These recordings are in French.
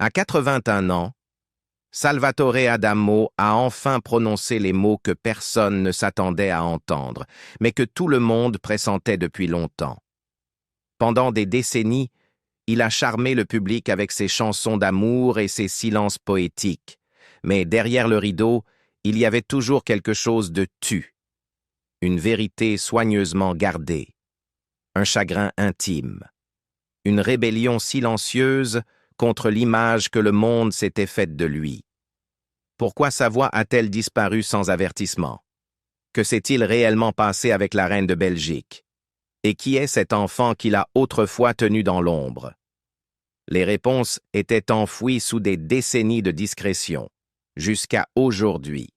À 81 ans, Salvatore Adamo a enfin prononcé les mots que personne ne s'attendait à entendre, mais que tout le monde pressentait depuis longtemps. Pendant des décennies, il a charmé le public avec ses chansons d'amour et ses silences poétiques, mais derrière le rideau, il y avait toujours quelque chose de tu, une vérité soigneusement gardée, un chagrin intime, une rébellion silencieuse contre l'image que le monde s'était faite de lui. Pourquoi sa voix a-t-elle disparu sans avertissement? Que s'est-il réellement passé avec la reine de Belgique? Et qui est cet enfant qu'il a autrefois tenu dans l'ombre? Les réponses étaient enfouies sous des décennies de discrétion, jusqu'à aujourd'hui.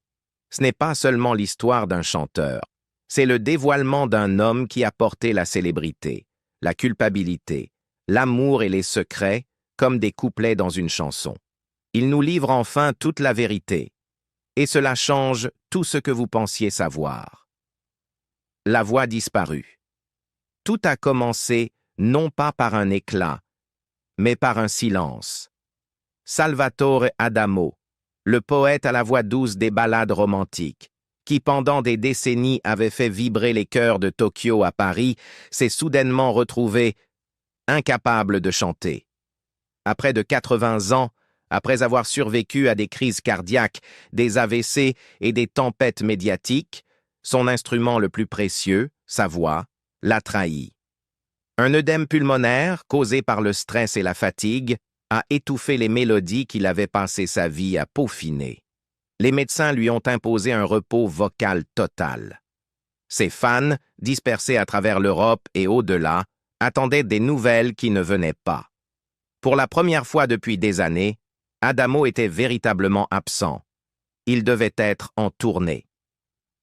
Ce n'est pas seulement l'histoire d'un chanteur, c'est le dévoilement d'un homme qui a porté la célébrité, la culpabilité, l'amour et les secrets comme des couplets dans une chanson. Il nous livre enfin toute la vérité, et cela change tout ce que vous pensiez savoir. La voix disparue. Tout a commencé non pas par un éclat, mais par un silence. Salvatore Adamo, le poète à la voix douce des ballades romantiques, qui pendant des décennies avait fait vibrer les cœurs de Tokyo à Paris, s'est soudainement retrouvé incapable de chanter. À près de 80 ans, après avoir survécu à des crises cardiaques, des AVC et des tempêtes médiatiques, son instrument le plus précieux, sa voix, l'a trahi. Un œdème pulmonaire, causé par le stress et la fatigue, a étouffé les mélodies qu'il avait passé sa vie à peaufiner. Les médecins lui ont imposé un repos vocal total. Ses fans, dispersés à travers l'Europe et au-delà, attendaient des nouvelles qui ne venaient pas. Pour la première fois depuis des années, Adamo était véritablement absent. Il devait être en tournée.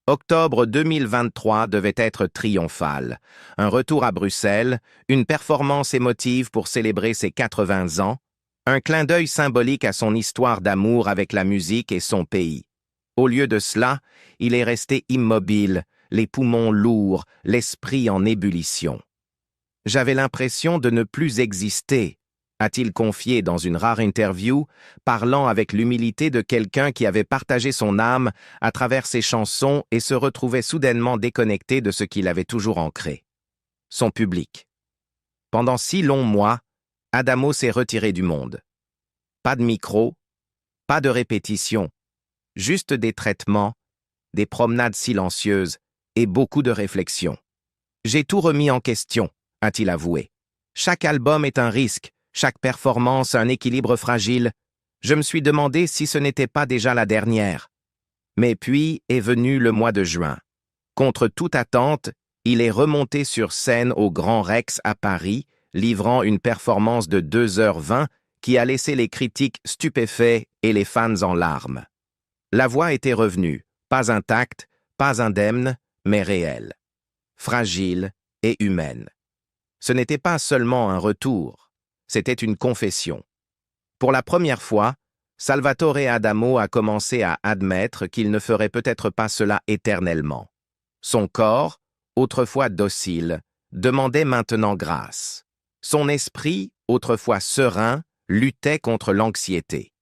Octobre 2023 devait être triomphal. Un retour à Bruxelles, une performance émotive pour célébrer ses 80 ans, un clin d'œil symbolique à son histoire d'amour avec la musique et son pays. Au lieu de cela, il est resté immobile, les poumons lourds, l'esprit en ébullition. « J'avais l'impression de ne plus exister », a-t-il confié dans une rare interview, parlant avec l'humilité de quelqu'un qui avait partagé son âme à travers ses chansons et se retrouvait soudainement déconnecté de ce qu'il avait toujours ancré. Son public. Pendant 6 longs mois, Adamo s'est retiré du monde. Pas de micro, pas de répétition, juste des traitements, des promenades silencieuses et beaucoup de réflexion. « J'ai tout remis en question », a-t-il avoué. « Chaque album est un risque, chaque performance un équilibre fragile. Je me suis demandé si ce n'était pas déjà la dernière. » Mais puis est venu le mois de juin. Contre toute attente, il est remonté sur scène au Grand Rex à Paris, livrant une performance de 2h20 qui a laissé les critiques stupéfaits et les fans en larmes. La voix était revenue, pas intacte, pas indemne, mais réelle. Fragile et humaine. Ce n'était pas seulement un retour, c'était une confession. Pour la première fois, Salvatore Adamo a commencé à admettre qu'il ne ferait peut-être pas cela éternellement. Son corps, autrefois docile, demandait maintenant grâce. Son esprit, autrefois serein, luttait contre l'anxiété.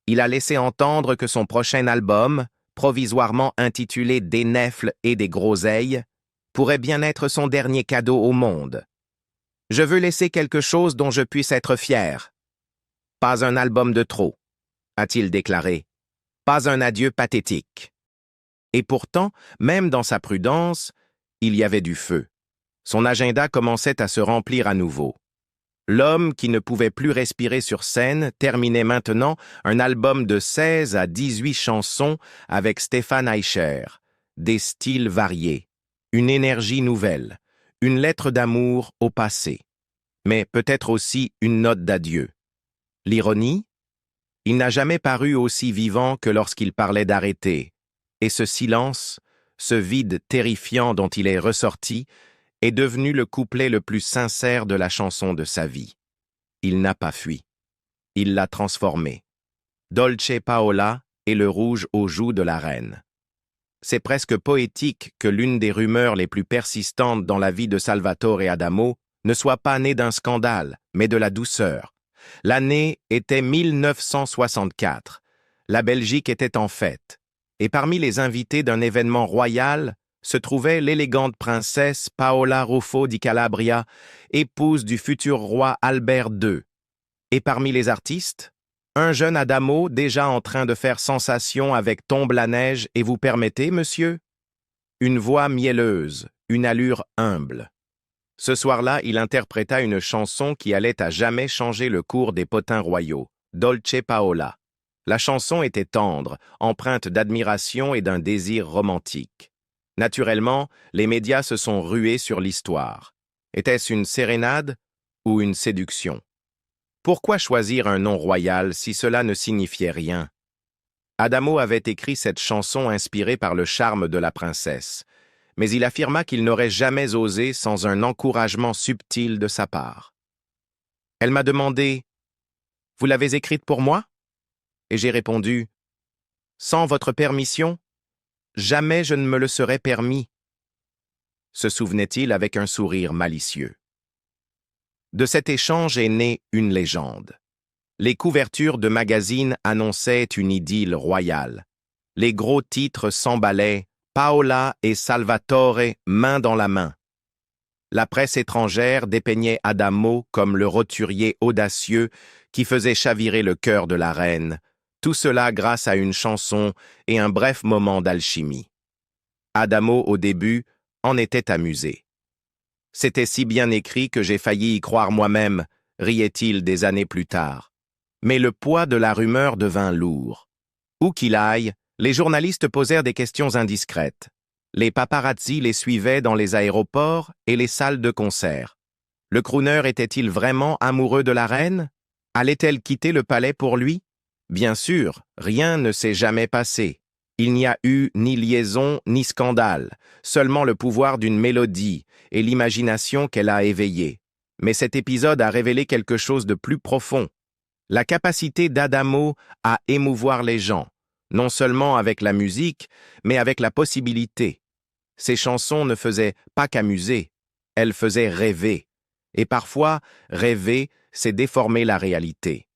Il a laissé entendre que son prochain album, provisoirement intitulé « Des nèfles et des groseilles », pourrait bien être son dernier cadeau au monde. « Je veux laisser quelque chose dont je puisse être fier. Pas un album de trop, » a-t-il déclaré. Pas un adieu pathétique. Et pourtant, même dans sa prudence, il y avait du feu. Son agenda commençait à se remplir à nouveau. L'homme qui ne pouvait plus respirer sur scène terminait maintenant un album de 16 à 18 chansons avec Stéphane Eicher, des styles variés, une énergie nouvelle, une lettre d'amour au passé, mais peut-être aussi une note d'adieu. L'ironie? Il n'a jamais paru aussi vivant que lorsqu'il parlait d'arrêter, et ce silence, ce vide terrifiant dont il est ressorti, est devenu le couplet le plus sincère de la chanson de sa vie. Il n'a pas fui. Il l'a transformé. Dolce Paola et le rouge aux joues de la reine. C'est presque poétique que l'une des rumeurs les plus persistantes dans la vie de Salvatore Adamo ne soit pas née d'un scandale, mais de la douceur, L'année était 1964. La Belgique était en fête. Et parmi les invités d'un événement royal se trouvait l'élégante princesse Paola Ruffo di Calabria, épouse du futur roi Albert II. Et parmi les artistes, un jeune Adamo déjà en train de faire sensation avec Tombe la neige et vous permettez, monsieur? Une voix mielleuse, une allure humble. Ce soir-là, il interpréta une chanson qui allait à jamais changer le cours des potins royaux, Dolce Paola. La chanson était tendre, empreinte d'admiration et d'un désir romantique. Naturellement, les médias se sont rués sur l'histoire. Était-ce une sérénade ou une séduction? Pourquoi choisir un nom royal si cela ne signifiait rien? Adamo avait écrit cette chanson inspirée par le charme de la princesse, mais il affirma qu'il n'aurait jamais osé sans un encouragement subtil de sa part. Elle m'a demandé « Vous l'avez écrite pour moi ?» Et j'ai répondu « Sans votre permission, jamais je ne me le serais permis. » Se souvenait-il avec un sourire malicieux. De cet échange est née une légende. Les couvertures de magazines annonçaient une idylle royale. Les gros titres s'emballaient « Paola et Salvatore main dans la main ». La presse étrangère dépeignait Adamo comme le roturier audacieux qui faisait chavirer le cœur de la reine, tout cela grâce à une chanson et un bref moment d'alchimie. Adamo, au début, en était amusé. « C'était si bien écrit que j'ai failli y croire moi-même », riait-il des années plus tard. Mais le poids de la rumeur devint lourd. Où qu'il aille, les journalistes posèrent des questions indiscrètes. Les paparazzi les suivaient dans les aéroports et les salles de concert. Le crooner était-il vraiment amoureux de la reine? Allait-elle quitter le palais pour lui? Bien sûr, rien ne s'est jamais passé. Il n'y a eu ni liaison ni scandale, seulement le pouvoir d'une mélodie et l'imagination qu'elle a éveillée. Mais cet épisode a révélé quelque chose de plus profond. La capacité d'Adamo à émouvoir les gens, non seulement avec la musique, mais avec la possibilité. Ses chansons ne faisaient pas qu'amuser, elles faisaient rêver. Et parfois, rêver, c'est déformer la réalité.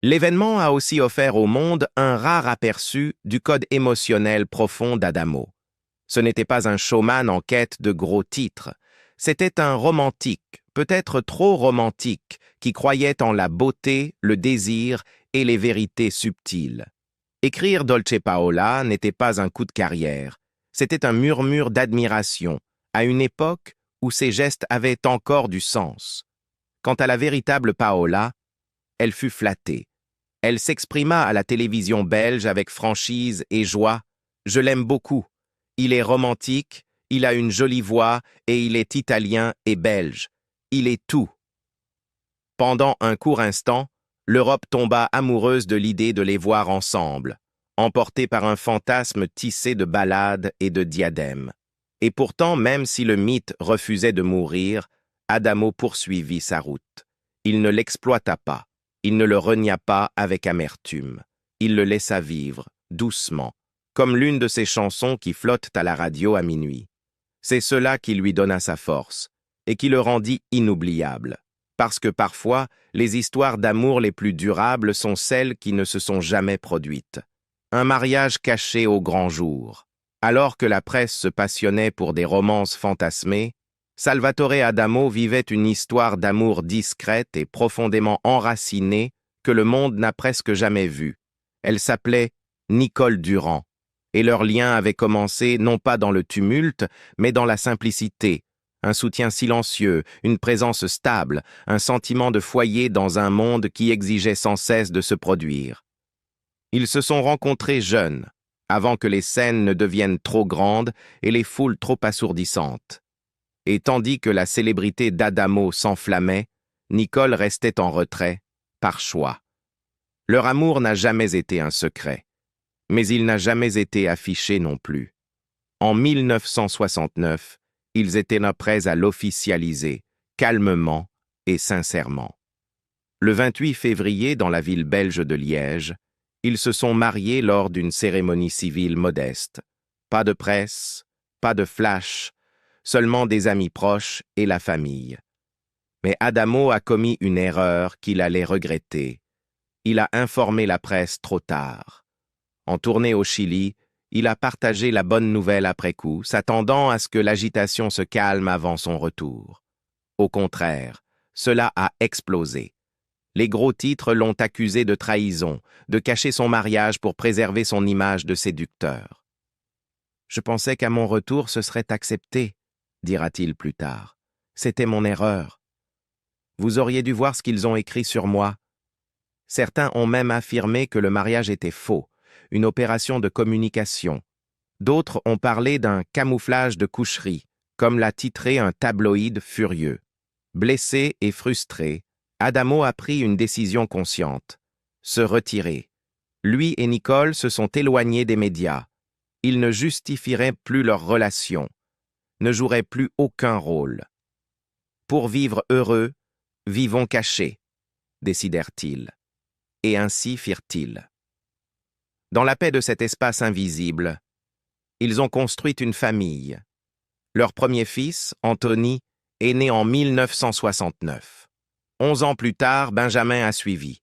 L'événement a aussi offert au monde un rare aperçu du code émotionnel profond d'Adamo. Ce n'était pas un showman en quête de gros titres, c'était un romantique, peut-être trop romantique, qui croyait en la beauté, le désir et les vérités subtiles. Écrire Dolce Paola n'était pas un coup de carrière, c'était un murmure d'admiration, à une époque où ses gestes avaient encore du sens. Quant à la véritable Paola, elle fut flattée. Elle s'exprima à la télévision belge avec franchise et joie. « Je l'aime beaucoup. Il est romantique, il a une jolie voix et il est italien et belge. Il est tout. » Pendant un court instant, l'Europe tomba amoureuse de l'idée de les voir ensemble, emportée par un fantasme tissé de ballades et de diadèmes. Et pourtant, même si le mythe refusait de mourir, Adamo poursuivit sa route. Il ne l'exploita pas. Il ne le renia pas avec amertume. Il le laissa vivre, doucement, comme l'une de ces chansons qui flottent à la radio à minuit. C'est cela qui lui donna sa force, et qui le rendit inoubliable. Parce que parfois, les histoires d'amour les plus durables sont celles qui ne se sont jamais produites. Un mariage caché au grand jour. Alors que la presse se passionnait pour des romances fantasmées, Salvatore Adamo vivait une histoire d'amour discrète et profondément enracinée que le monde n'a presque jamais vue. Elle s'appelait Nicole Durand, et leur lien avait commencé non pas dans le tumulte, mais dans la simplicité, un soutien silencieux, une présence stable, un sentiment de foyer dans un monde qui exigeait sans cesse de se produire. Ils se sont rencontrés jeunes, avant que les scènes ne deviennent trop grandes et les foules trop assourdissantes. Et tandis que la célébrité d'Adamo s'enflammait, Nicole restait en retrait, par choix. Leur amour n'a jamais été un secret, mais il n'a jamais été affiché non plus. En 1969, ils étaient prêts à l'officialiser, calmement et sincèrement. Le 28 février, dans la ville belge de Liège, ils se sont mariés lors d'une cérémonie civile modeste. Pas de presse, pas de flash, seulement des amis proches et la famille. Mais Adamo a commis une erreur qu'il allait regretter. Il a informé la presse trop tard. En tournée au Chili, il a partagé la bonne nouvelle après coup, s'attendant à ce que l'agitation se calme avant son retour. Au contraire, cela a explosé. Les gros titres l'ont accusé de trahison, de cacher son mariage pour préserver son image de séducteur. « Je pensais qu'à mon retour ce serait accepté », dira-t-il plus tard. « C'était mon erreur. Vous auriez dû voir ce qu'ils ont écrit sur moi. » Certains ont même affirmé que le mariage était faux, une opération de communication. D'autres ont parlé d'un camouflage de coucherie, comme l'a titré un tabloïd furieux. Blessé et frustré, Adamo a pris une décision consciente: se retirer. Lui et Nicole se sont éloignés des médias. Ils ne justifieraient plus leur relation, ne joueraient plus aucun rôle. Pour vivre heureux, vivons cachés, décidèrent-ils. Et ainsi firent-ils. Dans la paix de cet espace invisible, ils ont construit une famille. Leur premier fils, Anthony, est né en 1969. 11 ans plus tard, Benjamin a suivi.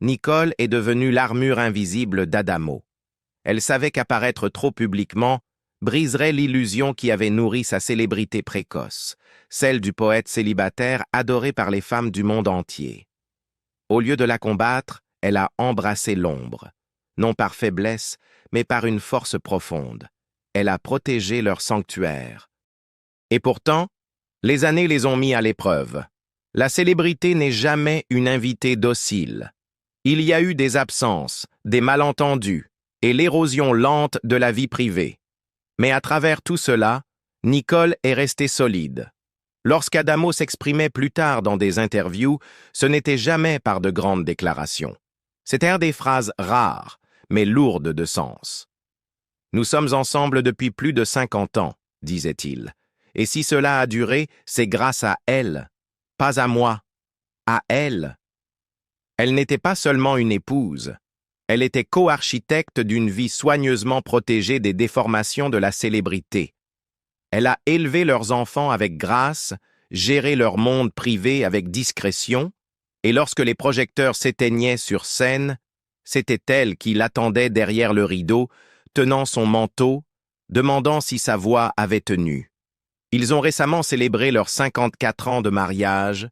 Nicole est devenue l'armure invisible d'Adamo. Elle savait qu'apparaître trop publiquement briserait l'illusion qui avait nourri sa célébrité précoce, celle du poète célibataire adoré par les femmes du monde entier. Au lieu de la combattre, elle a embrassé l'ombre, non par faiblesse, mais par une force profonde. Elle a protégé leur sanctuaire. Et pourtant, les années les ont mis à l'épreuve. La célébrité n'est jamais une invitée docile. Il y a eu des absences, des malentendus et l'érosion lente de la vie privée. Mais à travers tout cela, Nicole est restée solide. Lorsqu'Adamo s'exprimait plus tard dans des interviews, ce n'était jamais par de grandes déclarations. C'étaient des phrases rares, mais lourdes de sens. « Nous sommes ensemble depuis plus de 50 ans, disait-il. Et si cela a duré, c'est grâce à elle, pas à moi, à elle. Elle n'était pas seulement une épouse, elle était co-architecte d'une vie soigneusement protégée des déformations de la célébrité. Elle a élevé leurs enfants avec grâce, géré leur monde privé avec discrétion, et lorsque les projecteurs s'éteignaient sur scène, c'était elle qui l'attendait derrière le rideau, tenant son manteau, demandant si sa voix avait tenu. Ils ont récemment célébré leurs 54 ans de mariage,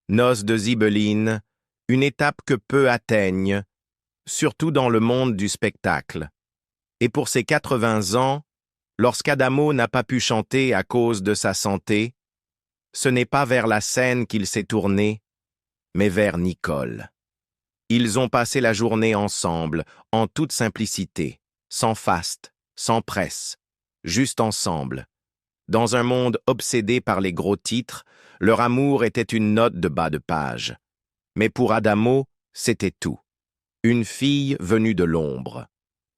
noces de Zibeline, une étape que peu atteignent, surtout dans le monde du spectacle. Et pour ses 80 ans, lorsqu'Adamo n'a pas pu chanter à cause de sa santé, ce n'est pas vers la scène qu'il s'est tourné, mais vers Nicole. Ils ont passé la journée ensemble, en toute simplicité, sans faste, sans presse, juste ensemble. Dans un monde obsédé par les gros titres, leur amour était une note de bas de page. Mais pour Adamo, c'était tout. Une fille venue de l'ombre.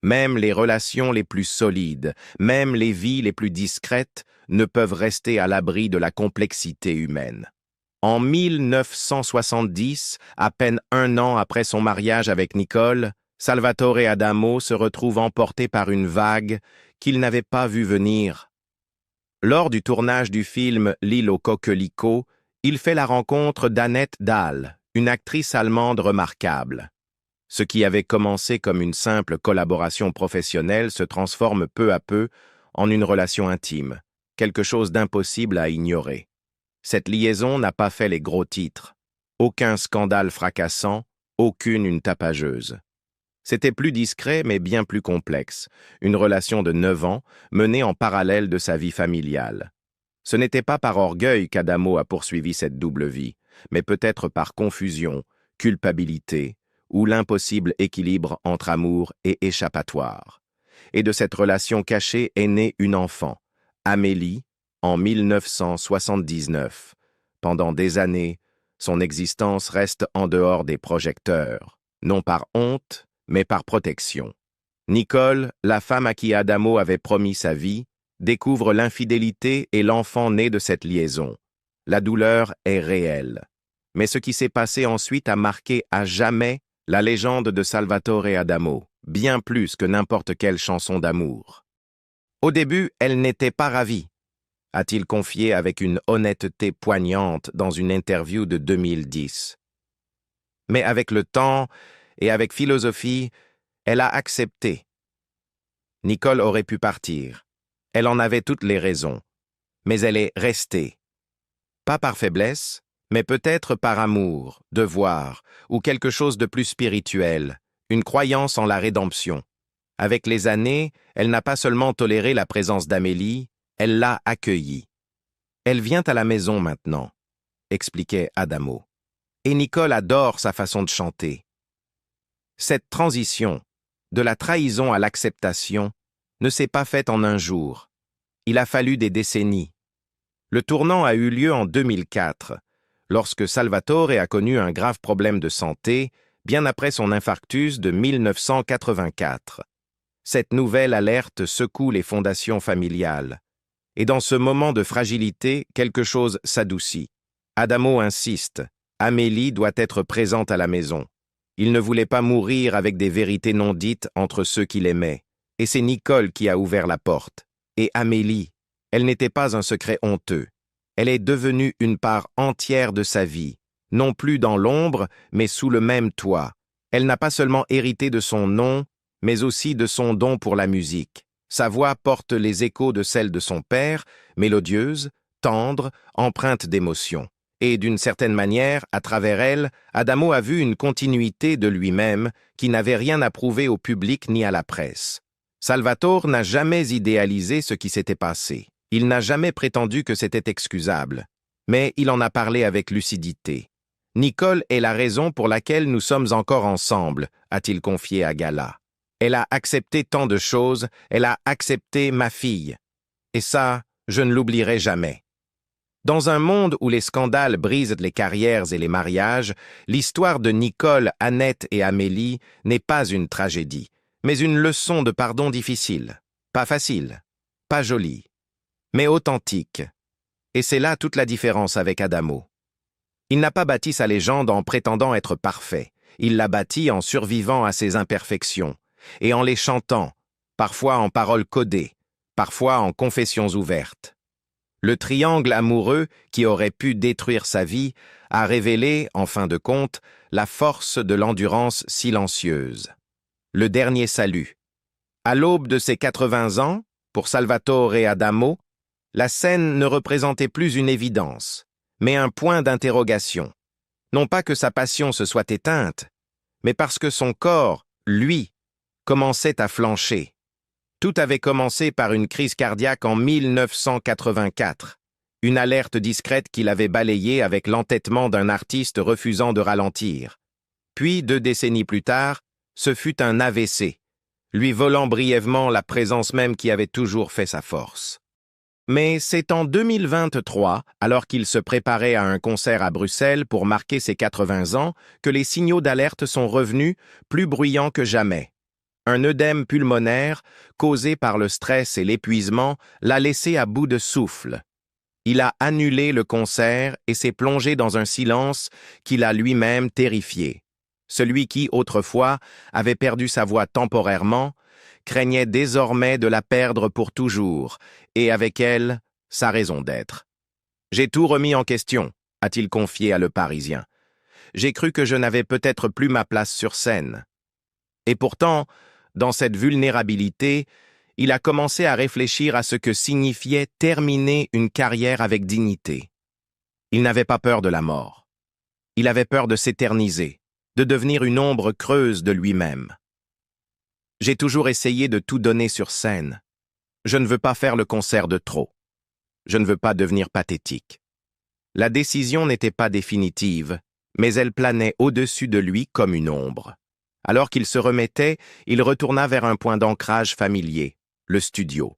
Même les relations les plus solides, même les vies les plus discrètes ne peuvent rester à l'abri de la complexité humaine. En 1970, à peine un an après son mariage avec Nicole, Salvatore Adamo se retrouve emporté par une vague qu'il n'avait pas vue venir. Lors du tournage du film L'île aux coquelicots, il fait la rencontre d'Annette Dahl, une actrice allemande remarquable. Ce qui avait commencé comme une simple collaboration professionnelle se transforme peu à peu en une relation intime, quelque chose d'impossible à ignorer. Cette liaison n'a pas fait les gros titres. Aucun scandale fracassant, aucune une tapageuse. C'était plus discret mais bien plus complexe, une relation de 9 ans menée en parallèle de sa vie familiale. Ce n'était pas par orgueil qu'Adamo a poursuivi cette double vie, mais peut-être par confusion, culpabilité, ou l'impossible équilibre entre amour et échappatoire. Et de cette relation cachée est née une enfant, Amélie, en 1979. Pendant des années, son existence reste en dehors des projecteurs, non par honte, mais par protection. Nicole, la femme à qui Adamo avait promis sa vie, découvre l'infidélité et l'enfant né de cette liaison. La douleur est réelle. Mais ce qui s'est passé ensuite a marqué à jamais la légende de Salvatore Adamo, bien plus que n'importe quelle chanson d'amour. Au début, elle n'était pas ravie. a-t-il confié avec une honnêteté poignante dans une interview de 2010. Mais avec le temps et avec philosophie, elle a accepté. Nicole aurait pu partir. Elle en avait toutes les raisons. Mais elle est restée. Pas par faiblesse, mais peut-être par amour, devoir, ou quelque chose de plus spirituel, une croyance en la rédemption. Avec les années, elle n'a pas seulement toléré la présence d'Amélie, elle l'a accueillie. Elle vient à la maison maintenant, expliquait Adamo. Et Nicole adore sa façon de chanter. Cette transition, de la trahison à l'acceptation, ne s'est pas faite en un jour. Il a fallu des décennies. Le tournant a eu lieu en 2004, lorsque Salvatore a connu un grave problème de santé, bien après son infarctus de 1984. Cette nouvelle alerte secoue les fondations familiales. Et dans ce moment de fragilité, quelque chose s'adoucit. Adamo insiste, Amélie doit être présente à la maison. Il ne voulait pas mourir avec des vérités non dites entre ceux qui l'aimaient. Et c'est Nicole qui a ouvert la porte. Et Amélie, elle n'était pas un secret honteux. Elle est devenue une part entière de sa vie, non plus dans l'ombre, mais sous le même toit. Elle n'a pas seulement hérité de son nom, mais aussi de son don pour la musique. Sa voix porte les échos de celle de son père, mélodieuse, tendre, empreinte d'émotion. Et d'une certaine manière, à travers elle, Adamo a vu une continuité de lui-même qui n'avait rien à prouver au public ni à la presse. Salvatore n'a jamais idéalisé ce qui s'était passé. Il n'a jamais prétendu que c'était excusable. Mais il en a parlé avec lucidité. Nicole est la raison pour laquelle nous sommes encore ensemble, a-t-il confié à Gala. Elle a accepté tant de choses, elle a accepté ma fille. Et ça, je ne l'oublierai jamais. Dans un monde où les scandales brisent les carrières et les mariages, l'histoire de Nicole, Annette et Amélie n'est pas une tragédie, mais une leçon de pardon difficile. Pas facile, pas jolie, mais authentique. Et c'est là toute la différence avec Adamo. Il n'a pas bâti sa légende en prétendant être parfait. Il l'a bâtie en survivant à ses imperfections, et en les chantant, parfois en paroles codées, parfois en confessions ouvertes. Le triangle amoureux, qui aurait pu détruire sa vie, a révélé, en fin de compte, la force de l'endurance silencieuse. Le dernier salut. À l'aube de ses 80 ans, pour Salvatore Adamo, la scène ne représentait plus une évidence, mais un point d'interrogation. Non pas que sa passion se soit éteinte, mais parce que son corps, lui, commençait à flancher. Tout avait commencé par une crise cardiaque en 1984, une alerte discrète qu'il avait balayée avec l'entêtement d'un artiste refusant de ralentir. Puis, 2 décennies plus tard, ce fut un AVC, lui volant brièvement la présence même qui avait toujours fait sa force. Mais c'est en 2023, alors qu'il se préparait à un concert à Bruxelles pour marquer ses 80 ans, que les signaux d'alerte sont revenus, plus bruyants que jamais. Un œdème pulmonaire, causé par le stress et l'épuisement, l'a laissé à bout de souffle. Il a annulé le concert et s'est plongé dans un silence qui l'a lui-même terrifié. Celui qui, autrefois, avait perdu sa voix temporairement, craignait désormais de la perdre pour toujours, et avec elle, sa raison d'être. « J'ai tout remis en question », a-t-il confié à Le Parisien. « J'ai cru que je n'avais peut-être plus ma place sur scène. » Et pourtant, dans cette vulnérabilité, il a commencé à réfléchir à ce que signifiait terminer une carrière avec dignité. Il n'avait pas peur de la mort. Il avait peur de s'éterniser, de devenir une ombre creuse de lui-même. J'ai toujours essayé de tout donner sur scène. Je ne veux pas faire le concert de trop. Je ne veux pas devenir pathétique. La décision n'était pas définitive, mais elle planait au-dessus de lui comme une ombre. Alors qu'il se remettait, il retourna vers un point d'ancrage familier, le studio.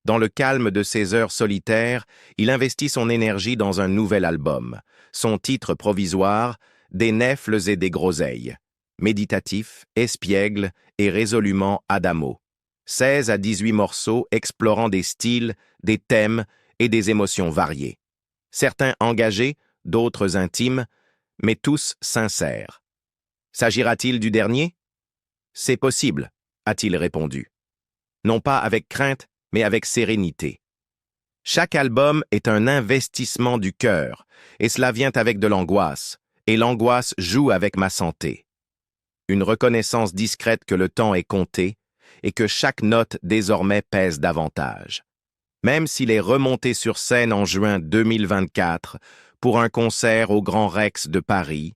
Dans le calme de ses heures solitaires, il investit son énergie dans un nouvel album. Son titre provisoire, Des nèfles et des groseilles. Méditatif, espiègle et résolument Adamo. 16 à 18 morceaux explorant des styles, des thèmes et des émotions variées. Certains engagés, d'autres intimes, mais tous sincères. S'agira-t-il du dernier? C'est possible, a-t-il répondu. Non pas avec crainte, mais avec sérénité. Chaque album est un investissement du cœur, et cela vient avec de l'angoisse, et l'angoisse joue avec ma santé. Une reconnaissance discrète que le temps est compté, et que chaque note désormais pèse davantage. Même s'il est remonté sur scène en juin 2024 pour un concert au Grand Rex de Paris,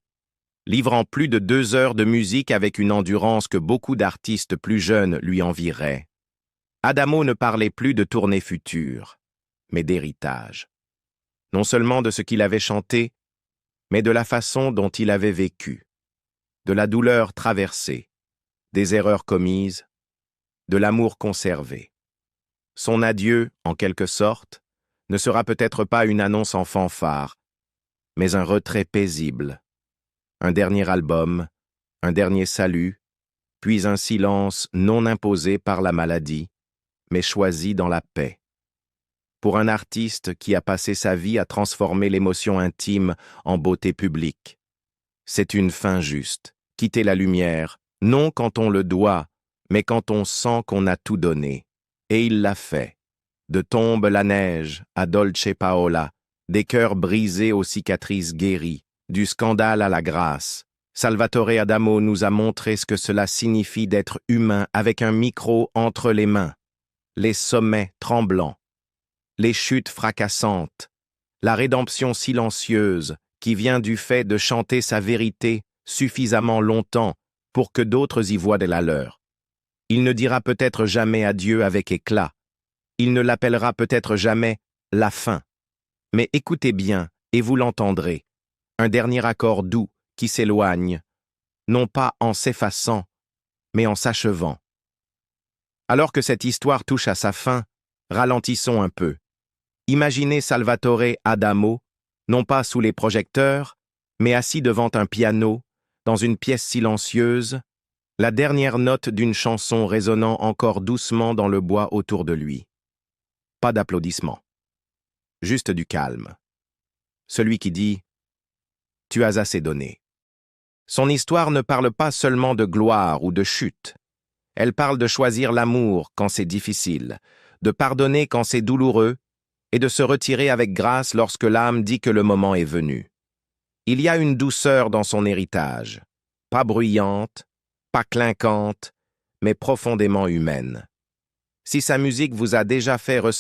livrant plus de 2 heures de musique avec une endurance que beaucoup d'artistes plus jeunes lui envieraient, Adamo ne parlait plus de tournée future, mais d'héritage. Non seulement de ce qu'il avait chanté, mais de la façon dont il avait vécu, de la douleur traversée, des erreurs commises, de l'amour conservé. Son adieu, en quelque sorte, ne sera peut-être pas une annonce en fanfare, mais un retrait paisible. Un dernier album, un dernier salut, puis un silence non imposé par la maladie, mais choisi dans la paix. Pour un artiste qui a passé sa vie à transformer l'émotion intime en beauté publique. C'est une fin juste, quitter la lumière, non quand on le doit, mais quand on sent qu'on a tout donné. Et il l'a fait. De Tombe la neige à Dolce Paola, des cœurs brisés aux cicatrices guéries, du scandale à la grâce. Salvatore Adamo nous a montré ce que cela signifie d'être humain avec un micro entre les mains. Les sommets tremblants, les chutes fracassantes, la rédemption silencieuse qui vient du fait de chanter sa vérité suffisamment longtemps pour que d'autres y voient de la leur. Il ne dira peut-être jamais adieu avec éclat. Il ne l'appellera peut-être jamais la fin. Mais écoutez bien, et vous l'entendrez. Un dernier accord doux qui s'éloigne, non pas en s'effaçant, mais en s'achevant. Alors que cette histoire touche à sa fin, ralentissons un peu. Imaginez Salvatore Adamo, non pas sous les projecteurs, mais assis devant un piano, dans une pièce silencieuse, la dernière note d'une chanson résonnant encore doucement dans le bois autour de lui. Pas d'applaudissements. Juste du calme. Celui qui dit « Tu as assez donné ». Son histoire ne parle pas seulement de gloire ou de chute. Elle parle de choisir l'amour quand c'est difficile, de pardonner quand c'est douloureux et de se retirer avec grâce lorsque l'âme dit que le moment est venu. Il y a une douceur dans son héritage, pas bruyante, pas clinquante, mais profondément humaine. Si sa musique vous a déjà fait ressentir